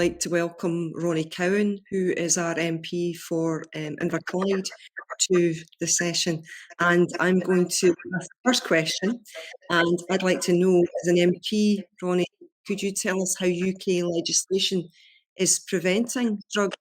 like to welcome Ronnie Cowan, who is our MP for Inverclyde, to the session. And I'm going to ask the first question. And I'd like to know, as an MP, Ronnie, could you tell us how UK legislation is preventing drug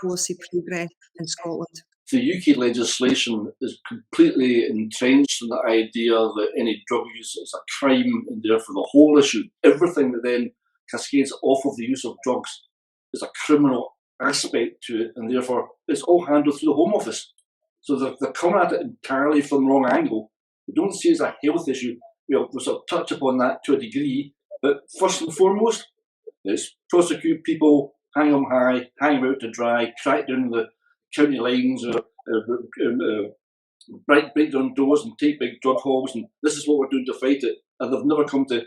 policy progress in Scotland? The UK legislation is completely entrenched in the idea that any drug use is a crime, and therefore the whole issue, everything that then cascades off of the use of drugs, is a criminal aspect to it, and therefore it's all handled through the Home Office. So they're coming at it entirely from the wrong angle. They don't see it as a health issue. We'll sort of touch upon that to a degree, but first and foremost, it's prosecute people, hang them high, hang them out to dry, crack down the county lines, break down doors and take big drug hogs, and this is what we're doing to fight it. And they've never come to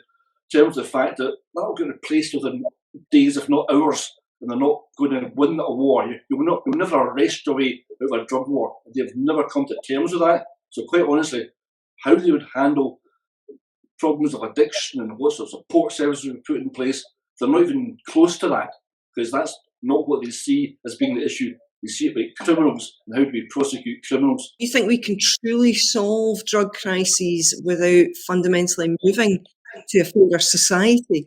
terms with the fact that that'll get replaced within days, if not hours, and they're not going to win a war. You'll never arrest your way out of a drug war. They've never come to terms with that. So quite honestly, how they would handle problems of addiction and what sort of support services we put in place, they're not even close to that, because that's not what they see as being the issue. They see it by criminals and how do we prosecute criminals. Do you think we can truly solve drug crises without fundamentally moving to a fairer society?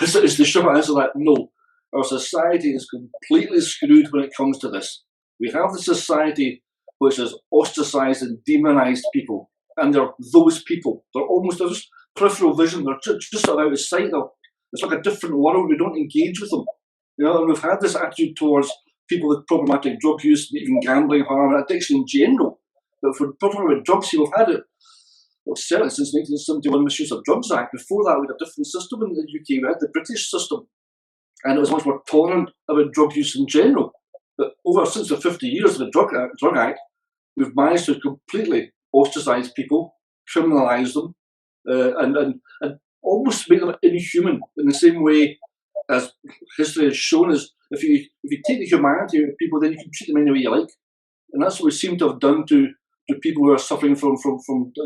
Is the short answer to that? No. Our society is completely screwed when it comes to this. We have the society which has ostracised and demonised people, and they're those people. They're just peripheral vision. They're just out of sight. It's like a different world. We don't engage with them. And we've had this attitude towards people with problematic drug use, even gambling, harm, and addiction in general. But for talking about drugs, we've had it, certainly since 1971 Misuse of Drugs Act. Before that, we had a different system in the UK. We had the British system, and it was much more tolerant about drug use in general. But since the 50 years of the Drug Act, we've managed to completely ostracise people, criminalise them, and almost make them inhuman in the same way as history has shown us. If you take the humanity out of people, then you can treat them any way you like. And that's what we seem to have done to people who are suffering from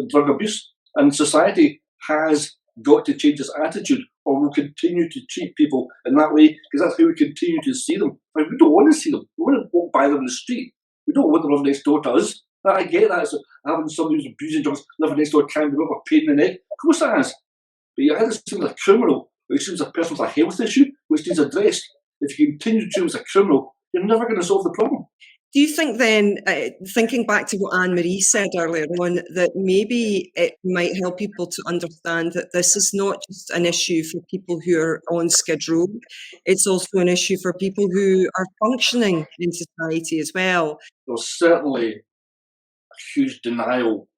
drug abuse. And society has got to change its attitude, or we'll continue to treat people in that way, because that's how we continue to see them. I mean, we don't want to see them. We want to walk by them in the street. We don't want them living next door to us. I get that. So having somebody who's abusing drugs living next door can be a bit of a pain in the neck. Of course it has. But you either see them as a criminal, or you see them as a person with a health issue, which needs addressed. If you continue to treat them as a criminal, you're never going to solve the problem. Do you think then, thinking back to what Anne-Marie said earlier on, that maybe it might help people to understand that this is not just an issue for people who are on Skid Row, it's also an issue for people who are functioning in society as well? There's certainly a huge denial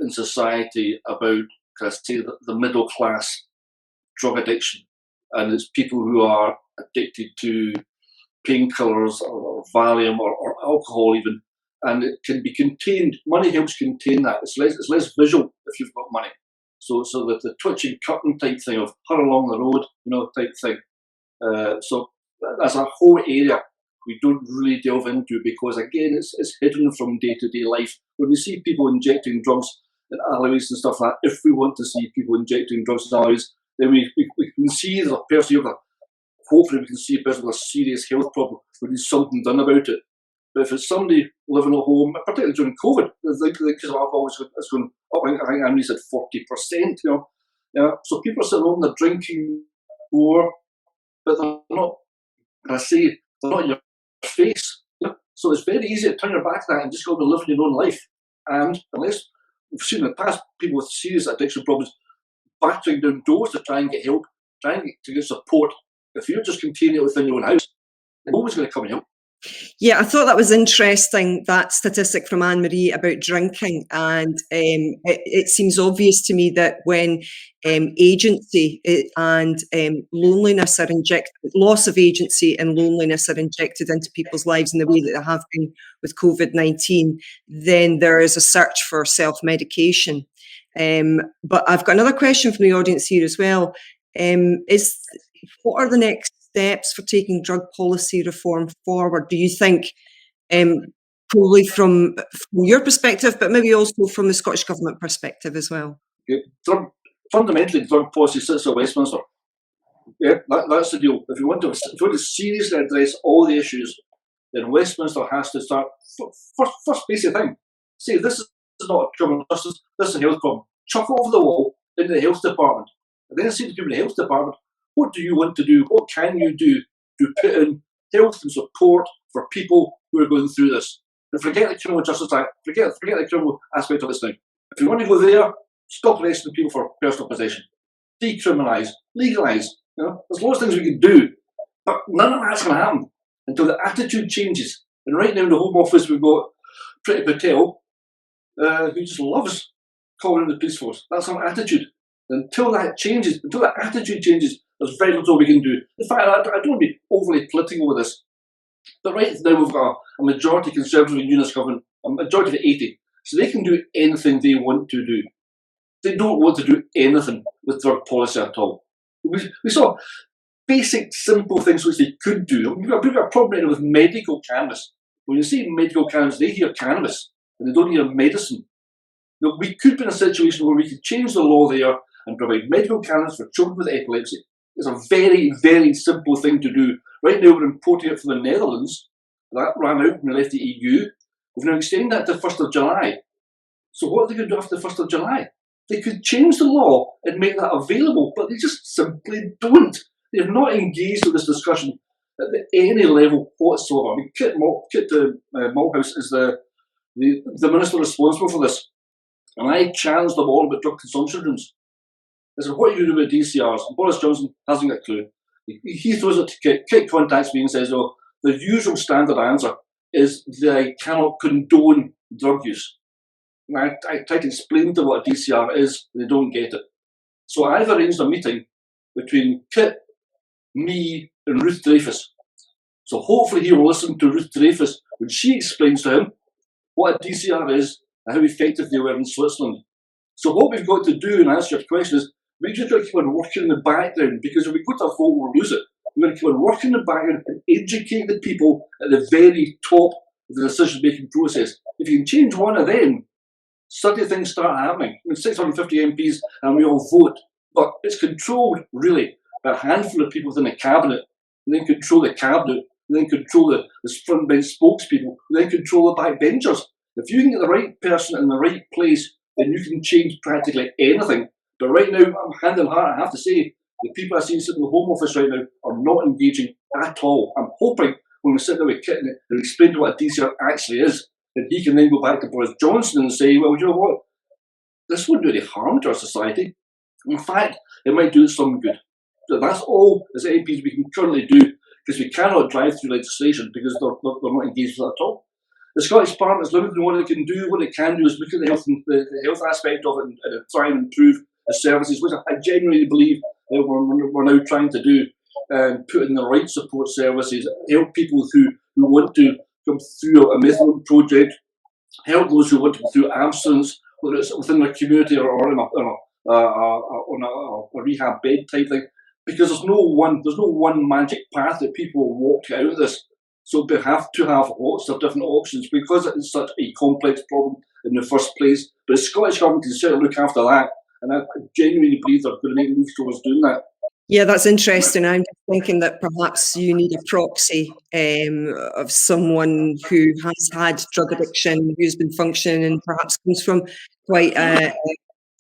in society about, the middle class drug addiction. And it's people who are addicted to painkillers or Valium or alcohol even, and it can be contained. Money helps contain that. It's less visual if you've got money. So that the twitching curtain type thing of hurry along the road, type thing. So that's a whole area we don't really delve into, because again, it's hidden from day-to-day life. When we see people injecting drugs in alleyways and stuff like that, if we want to see people injecting drugs in alleyways, then we can see there's a person here. Hopefully we can see a person with a serious health problem. We need something done about it. But if it's somebody living at home, particularly during COVID, the case of alcohol is going up. I think Andy said 40%. So people are sitting home, they're drinking more, but they're not. They're not in your face. So it's very easy to turn your back to that and just go on and live your own life. And unless we've seen in the past people with serious addiction problems battering down doors to try and get help, trying to get support. If you're just containing it within your own house, no one's going to come and help. Yeah, I thought that was interesting, that statistic from Anne-Marie about drinking. And it seems obvious to me that when agency and loneliness are injected, loss of agency and loneliness are injected into people's lives in the way that they have been with COVID-19, then there is a search for self-medication. But I've got another question from the audience here as well. What are the next steps for taking drug policy reform forward? Do you think, probably from your perspective, but maybe also from the Scottish Government perspective as well? Fundamentally, drug policy sits at Westminster. Yeah, that's the deal. If you want to seriously address all the issues, then Westminster has to start first basic thing. Say this is not a criminal justice, this is a health problem. Chuck it over the wall into the health department. And then say to people in the health department, what do you want to do? What can you do to put in health and support for people who are going through this? And forget the Criminal Justice Act, forget the criminal aspect of this thing. If you want to go there, stop arresting people for personal possession. Decriminalise, legalise. There's lots of things we can do, but none of that's going to happen until the attitude changes. And right now in the Home Office, we've got Priti Patel, who just loves calling in the police force. That's her attitude. Until that changes, until that attitude changes, there's very little we can do. In fact, I don't want to be overly political with this, but right now we've got a majority Conservative and Unionist government, a majority of 80, so they can do anything they want to do. They don't want to do anything with drug policy at all. We saw basic, simple things which they could do. We've got a problem right with medical cannabis. When you say medical cannabis, they hear cannabis and they don't hear medicine. We could be in a situation where we could change the law there and provide medical cannabis for children with epilepsy. It's a very, very simple thing to do. Right now we're importing it from the Netherlands. That ran out when we left the EU. We've now extended that to the 1st of July. So what are they going to do after the 1st of July? They could change the law and make that available, but they just simply don't. They have not engaged with this discussion at any level whatsoever. I mean, Kit Malthouse is the minister responsible for this, and I challenged them all about drug consumption rooms. I said, what are you going to do about DCRs? And Boris Johnson hasn't got a clue. He throws it to Kit. Kit contacts me and says, oh, the usual standard answer is they cannot condone drug use. And I try to explain to them what a DCR is, and they don't get it. So I've arranged a meeting between Kit, me, and Ruth Dreyfus. So hopefully he will listen to Ruth Dreyfus when she explains to him what a DCR is and how effective they were in Switzerland. So what we've got to do, and answer your question, is we just got to keep on working in the background, because if we go to a vote, we'll lose it. We're going to keep on working in the background and educate the people at the very top of the decision-making process. If you can change one of them, suddenly things start happening. I mean, 650 MPs and we all vote, but it's controlled really by a handful of people within the cabinet, who then control the cabinet, who then control the front bench spokespeople, who then control the backbenchers. If you can get the right person in the right place, then you can change practically anything. But right now, I'm hand on heart, I have to say, the people I see sitting in the Home Office right now are not engaging at all. I'm hoping when we sit there with Kit and explain to what a DCR actually is, that he can then go back to Boris Johnson and say, well, you know what, this wouldn't do any harm to our society. In fact, it might do some good. So that's all as MPs we can currently do, because we cannot drive through legislation because they're not engaged with that at all. The Scottish Parliament is limited in what it can do. What it can do is look at the health aspect of it and try and improve the services, which I genuinely believe that we're now trying to do, and put in the right support services, help people who want to come through a methadone project, help those who want to go through abstinence, whether it's within their community or on a rehab bed type thing, because there's no one magic path that people will walk out of this. So we have to have lots of different options, because it is such a complex problem in the first place. But the Scottish Government can certainly look after that, and I genuinely believe they're going to make moves towards doing that. Yeah, that's interesting. I'm just thinking that perhaps you need a proxy of someone who has had drug addiction, who's been functioning, and perhaps comes from quite a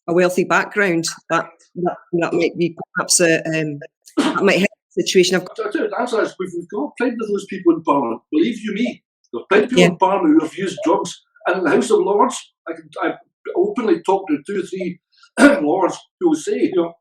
wealthy background. That might be perhaps that might help the situation. The answer is we've got plenty of those people in Parliament. Believe you me, there's plenty of people in Parliament who have used drugs. And in the House of Lords, I openly talked to 2 or 3 lords who will say, you know,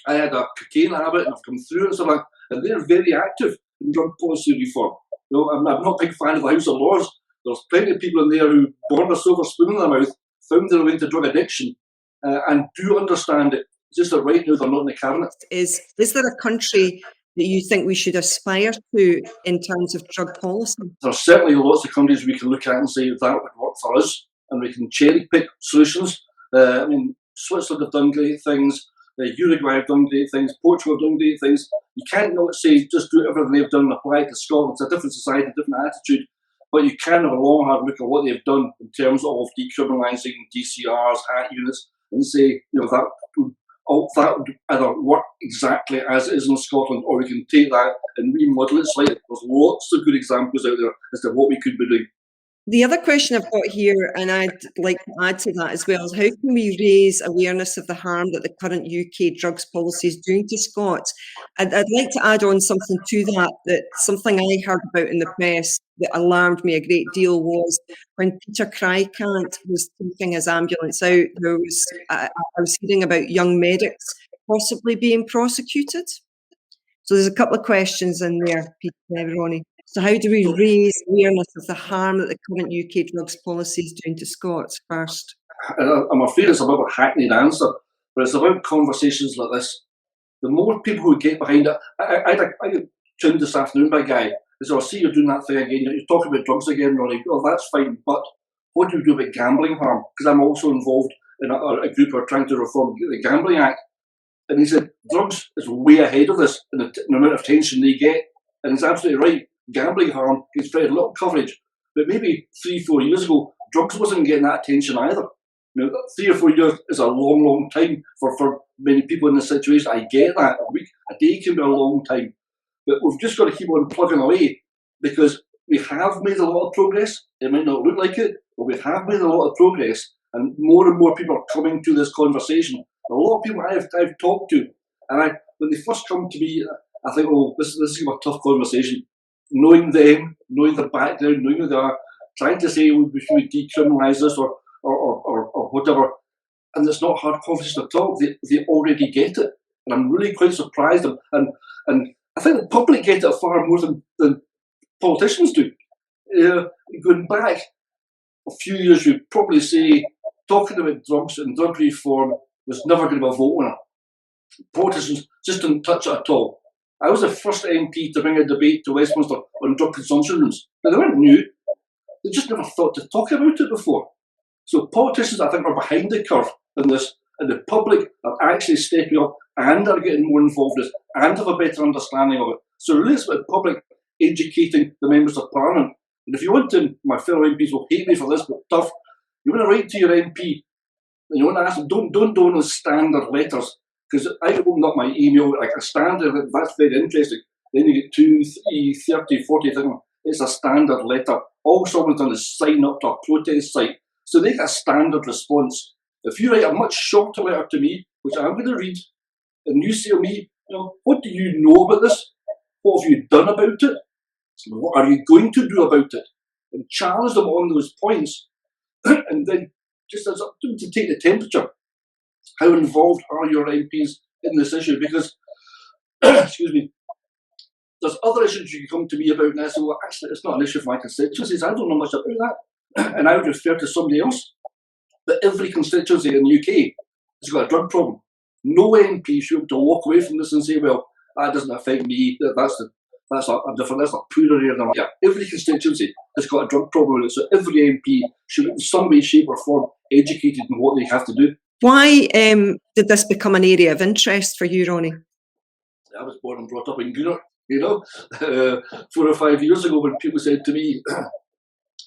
I had a cocaine habit and I've come through it, and stuff like that, and they're very active in drug policy reform. You know, I'm not a big fan of the House of Lords. There's plenty of people in there who born a silver spoon in their mouth, found their way into drug addiction, and do understand it. It's just that right now they're not in the cabinet. Is there a country that you think we should aspire to in terms of drug policy? There's certainly lots of countries we can look at and say that would work for us, and we can cherry pick solutions. I mean, Switzerland have done great things. Uruguay have done great things. Portugal have done great things. You can't not say just do everything they've done and apply it to Scotland. It's a different society, different attitude. But you can have a long, hard look at what they've done in terms of decriminalising DCRs, hat units, and say, you know, that oh, that would either work exactly as it is in Scotland, or we can take that and remodel it slightly. There's lots of good examples out there as to what we could be doing. The other question I've got here, and I'd like to add to that as well, is how can we raise awareness of the harm that the current UK drugs policy is doing to Scots? I'd like to add on something to that, that something I heard about in the press that alarmed me a great deal was when Peter Cricant was taking his ambulance out, I was hearing about young medics possibly being prosecuted. So there's a couple of questions in there, Peter and Ronnie. So how do we raise awareness of the harm that the current UK drugs policy is doing to Scots first? I'm afraid it's a bit of a hackneyed answer, but it's about conversations like this. The more people who get behind it, I got tuned this afternoon by a guy. He said, I see you're doing that thing again. You're talking about drugs again, Ronnie. Oh, that's fine, but what do you do about gambling harm? Because I'm also involved in a group who are trying to reform the Gambling Act. And he said, drugs is way ahead of this in the amount of attention they get. And he's absolutely right. Gambling harm gets very little coverage. But maybe 3-4 years ago, drugs wasn't getting that attention either. You know, 3 or 4 years is a long, long time for many people in this situation. I get that. A week, a day can be a long time. But we've just got to keep on plugging away, because we have made a lot of progress. It might not look like it, but we have made a lot of progress. And more people are coming to this conversation. A lot of people I've talked to, and when they first come to me, I think, oh, this is a tough conversation. Knowing them, knowing the background, knowing who they are, trying to say we should decriminalise this or whatever, and it's not hard conversation at all. They already get it, and I'm really quite surprised. And I think the public get it far more than politicians do. Going back a few years, you'd probably say talking about drugs and drug reform was never going to be a vote winner. Politicians just didn't touch it at all. I was the first MP to bring a debate to Westminster on drug consumption rooms. Now, they weren't new. They just never thought to talk about it before. So politicians, I think, are behind the curve in this, and the public are actually stepping up and are getting more involved in it and have a better understanding of it. So really it's about the public educating the members of Parliament. And if you want to, my fellow MPs will hate me for this, but tough, you want to write to your MP and you want to ask them, don't do those standard letters, because I open up my email, like a standard, that's very interesting. Then you get 2, 3, 30, 40 things. It's a standard letter. All someone's done is sign up to a protest site. So they get a standard response. If you write a much shorter letter to me, which I'm going to read, and you say to me, what do you know about this? What have you done about it? What are you going to do about it? And challenge them on those points. And then just as up to them to take the temperature. How involved are your MPs in this issue? Because, excuse me, there's other issues you can come to me about, and I say, well, actually, it's not an issue for my constituencies. I don't know much about that. And I would refer to somebody else. But every constituency in the UK has got a drug problem. No MP should be able to walk away from this and say, well, that doesn't affect me. That's a different, that's a poorer area than yeah. Every constituency has got a drug problem with it. So every MP should, in some way, shape, or form, educated in what they have to do. Why did this become an area of interest for you, Ronnie? I was born and brought up in Greenock, 4 or 5 years ago when people said to me,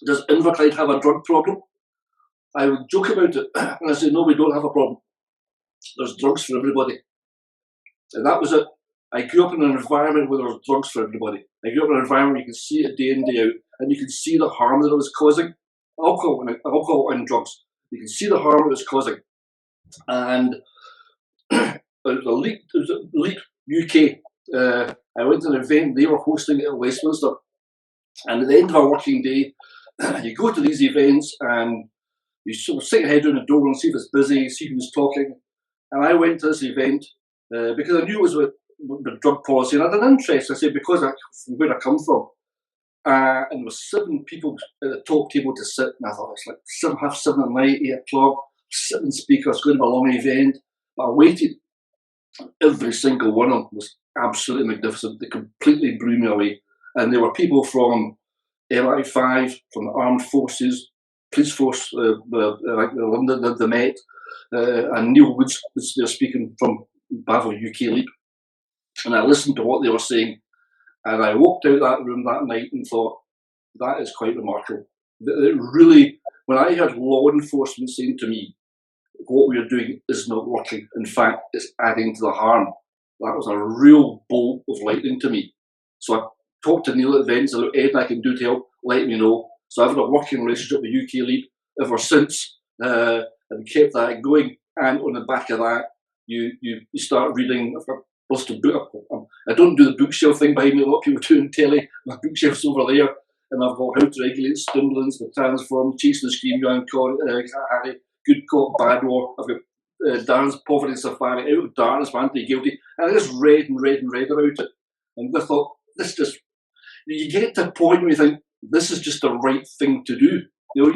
does Inverclyde have a drug problem? I would joke about it, and I said, no, we don't have a problem. There's drugs for everybody. And that was it. I grew up in an environment where there was drugs for everybody. I grew up in an environment where you could see it day in, day out, and you could see the harm that it was causing. Alcohol and drugs. You can see the harm it was causing. And it was a Leap UK. I went to an event they were hosting at Westminster. And at the end of a working day, you go to these events and you sort of stick your head down the door and see if it's busy, see who's talking. And I went to this event because I knew it was with drug policy, and I had an interest. I said, because from where I come from. And there was 7 people at the top table to sit, and I thought it's like 7:30 at night, 8 o'clock, 7 speakers, going to be a long event. But I waited. Every single one of them was absolutely magnificent. They completely blew me away. And there were people from MI5, from the armed forces, police force, like the Met, and Neil Woods was there speaking from Bavel UK Leap. And I listened to what they were saying, and I walked out that room that night and thought, that is quite remarkable. It really, when I heard law enforcement saying to me, what we are doing is not working. In fact, it's adding to the harm. That was a real bolt of lightning to me. So I talked to Neil at events, and anything I can do to help, let me know. So I've had a working relationship with UK Leap ever since, and kept that going. And on the back of that, you start reading. I've got a busted book. I don't do the bookshelf thing behind me. A lot of people do in telly. My bookshelf's over there, and I've got How to Regulate Stimulants, The Transform, Chasing the Scream, Young Harry, Good Cop, Bad War. I've got Darren's Poverty Safari, Out of Darkness, Anti-Guilty, and I just read and read and read about it. And I thought, this just, you get to a point where you think, this is just the right thing to do. You know,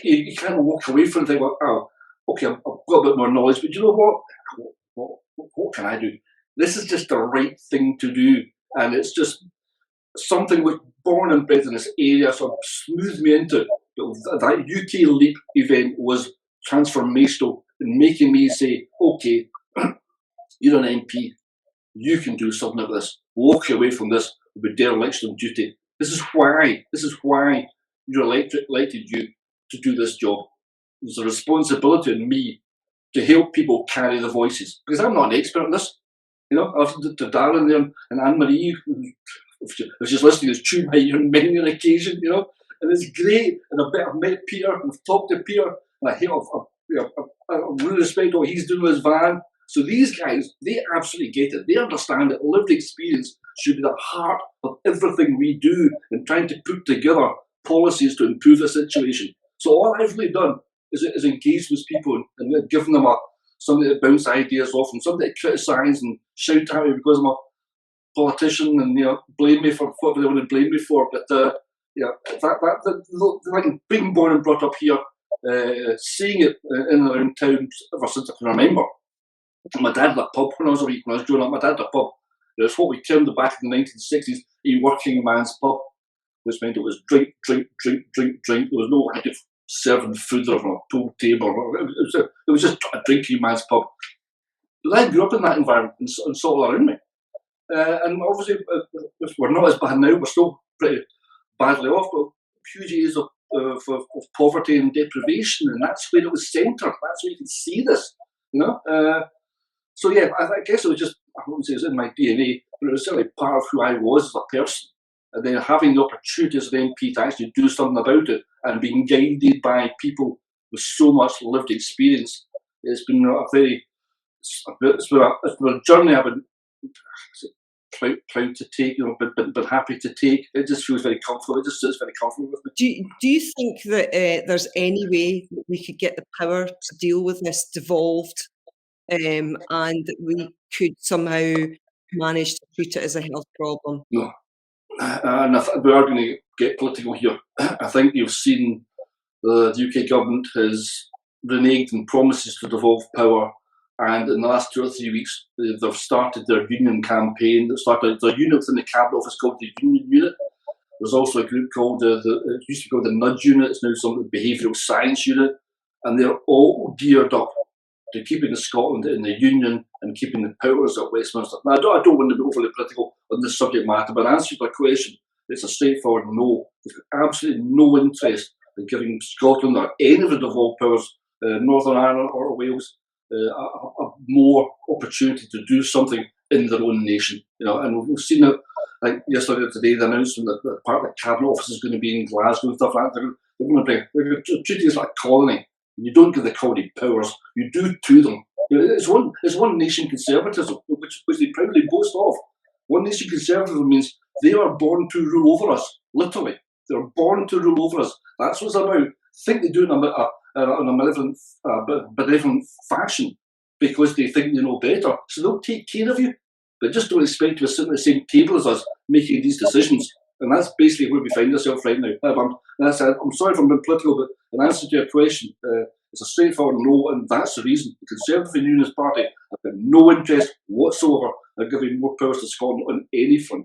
you can't walk away from it and think, well, oh, okay, I've got a bit more knowledge, but you know what can I do? This is just the right thing to do. And it's just something which, born and bred in this area, sort of smoothed me into it. That UK Leap event was transformational in making me say, okay, you're an MP, you can do something like this. Walk away from this with dereliction of duty. This is why your elected you to do this job. There's a responsibility on me to help people carry the voices, because I'm not an expert in this. You know, I've listened to Darren there and Anne-Marie, if she's listening, is chewing my ear on many an occasion, you know, and it's great. And I've met Peter, and I've talked to Peter, and I really respect what he's doing with his van. So these guys, they absolutely get it. They understand that lived experience should be the heart of everything we do in trying to put together policies to improve the situation. So all I've really done is engage with people and give them somebody to bounce ideas off, and somebody to criticise and shout at me because I'm a politician and blame me for what they want to blame me for. But like being born and brought up here, seeing it in and around town ever since I can remember. My dad had a pub when I was growing up. My dad had a pub. It's what we termed back in the 1960s a working man's pub, which meant it was drink, drink, drink, drink, drink. There was no kind of serving food on a pool table. It was just a drinking man's pub. But I grew up in that environment and saw it all around me. And obviously, we're not as bad now. We're still pretty badly off, but huge areas of poverty and deprivation, and that's where it was centred. That's where you can see this, So yeah, I guess it was just, I wouldn't say it was in my DNA, but it was certainly part of who I was as a person. And then having the opportunity as an MP to actually do something about it and being guided by people with so much lived experience, it's been it's been a journey I've been proud to take, but happy to take. It just feels very comfortable. It just sits very comfortable with me. Do you think that there's any way that we could get the power to deal with this devolved, and that we could somehow manage to treat it as a health problem? No. And we are going to get political here. I think you've seen the UK government has reneged on promises to devolve power, and in the last 2 or 3 weeks they've started their union campaign. They've started their unit within the Cabinet Office called the Union Unit. There's also a group called it used to be called the Nudge Unit. It's now some Behavioural Science Unit, and they're all geared up to keeping Scotland in the Union and keeping the powers at Westminster. Now, I don't want to be overly political on this subject matter, but in answer to the question, it's a straightforward no. There's absolutely no interest in giving Scotland or any of the devolved powers, Northern Ireland or Wales, a more opportunity to do something in their own nation. And we've seen it. Like yesterday or today, the announcement that part of the Cabinet Office is going to be in Glasgow and stuff like that. They're going to treat it as like a colony. You don't give the colony powers, you do to them. It's one nation conservatism, which they proudly boast of. One nation conservatism means they are born to rule over us, literally. They're born to rule over us. That's what it's about. Think they do it in a malevolent, benevolent fashion because they think they know better. So they'll take care of you, but just don't expect to sit at the same table as us making these decisions. And that's basically where we find ourselves right now. I'm sorry if I'm being political, but in answer to your question, it's a straightforward no, and that's the reason. The Conservative and Unionist Party have got no interest whatsoever in giving more powers to Scotland on any front.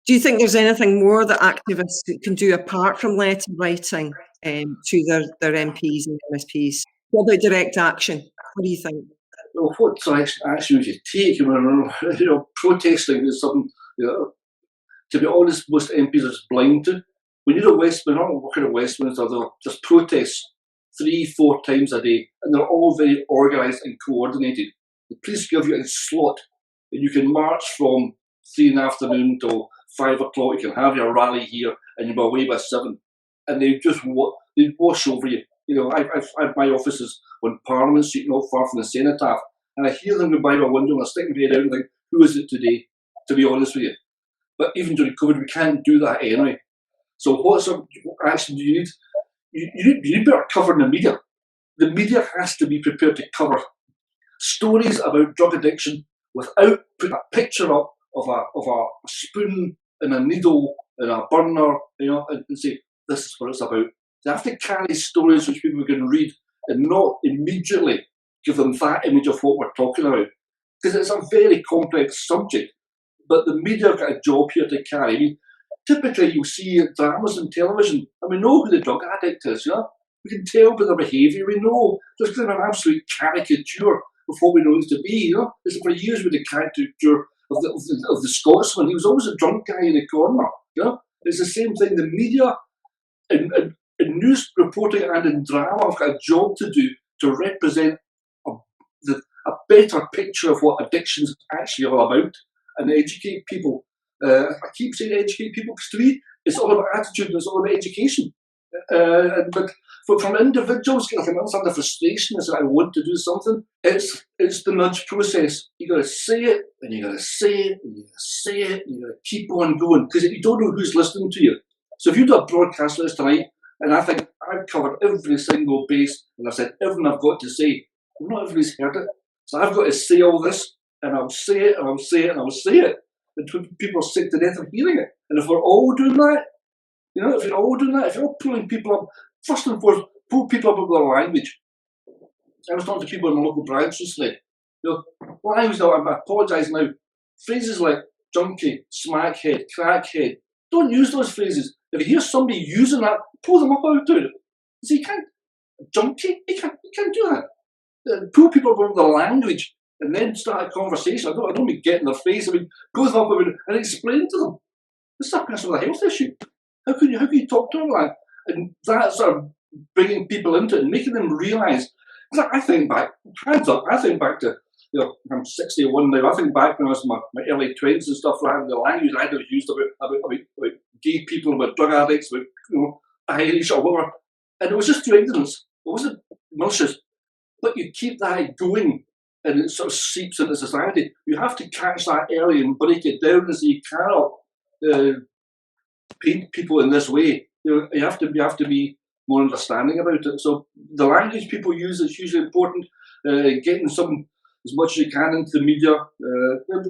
Do you think there's anything more that activists can do apart from letter writing to their MPs and MSPs? What about direct action? What do you think? Well, what action would you take? Protesting is something, to be honest, most MPs are just blind to. When you're at Westminster, I'm working at Westminster, there are just protests 3-4 times a day, and they're all very organised and coordinated. The police give you a slot, and you can march from 3 in the afternoon till 5 o'clock. You can have your rally here, and you'll be away by 7. And they just they wash over you. You know, I've my offices on Parliament Street, not far from the Cenotaph, and I hear them go by my window, and I stick my head out and think, who is it today? To be honest with you. But even during COVID, we can't do that anyway. So what action do you need? You need better cover in the media. The media has to be prepared to cover stories about drug addiction without putting a picture up of a spoon and a needle and a burner, you know, and say, this is what it's about. They have to carry stories which people can read and not immediately give them that image of what we're talking about. Because it's a very complex subject, but the media have got a job here to carry. I mean, typically you'll see dramas on television, and we know who the drug addict is, you know? We can tell by their behaviour, we know. There's kind of an absolute caricature of what we know it to be, you know? It's for years with the caricature of the Scotsman. He was always a drunk guy in the corner, you know? It's the same thing. The media in news reporting and in drama have got a job to do to represent a better picture of what addiction's actually all about and educate people. I keep saying educate people because to me it's all about attitude and it's all about education. But from individuals, I can understand the frustration is that I want to do something. It's the nudge process. You got to say it, and you got to say it, and you got to say it, and you got to keep on going because you don't know who's listening to you. So if you do a broadcast list tonight, and I think I've covered every single base, and I've said everything I've got to say, well, not everybody's heard it. So I've got to say all this, and I'll say it, and I'll say it, and I'll say it until people are sick to death of hearing it. And if we're all doing that, you know, if you're all doing that, if you're all pulling people up, first and foremost, pull people up with their language. I was talking to people in my local branch recently. You know, language now, I apologise now. Phrases like junkie, smackhead, crackhead, don't use those phrases. If you hear somebody using that, pull them up out of it. So you can't, junkie, you can't do that. Pull people up with their language and then start a conversation. I don't mean get in their face. I mean, go them up and explain to them. This is a person with a health issue. How can you talk to them like that? And that's bringing people into it and making them realise. I think back, hands up, I think back to, you know, I'm 61 now. I think back when I was in my early 20s and stuff like that, the language I'd have used about gay people, about drug addicts, about, you know, Irish or whatever. And it was just through ignorance. It wasn't malicious. But you keep that going and it sort of seeps into society. You have to catch that early and break it down and say you cannot paint people in this way. You know, you have to be more understanding about it. So the language people use is hugely important. Getting some as much as you can into the media,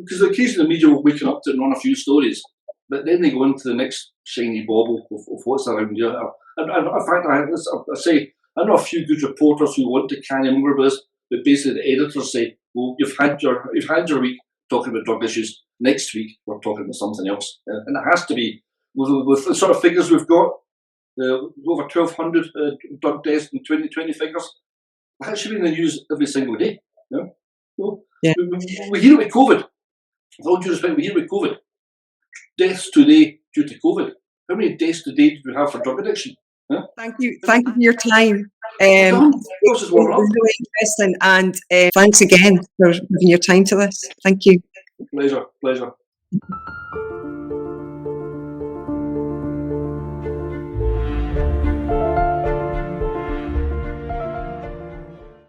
because occasionally the media will wake up to it and on a few stories, but then they go into the next shiny bauble of what's around you. And in fact, I say I know a few good reporters who want to carry on with this, but basically the editors say, "Well, you've had your week talking about drug issues. Next week we're talking about something else," and it has to be with the sort of figures we've got. Over 1,200 drug deaths in 2020 figures. That should be in the news every single day. You know? Yeah. We hear it with COVID. With all due respect, we hear it with COVID. Deaths today due to COVID. How many deaths today do we have for drug addiction? Huh? Thank you for your time. It's really interesting, and thanks again for giving your time to this. Thank you. Pleasure.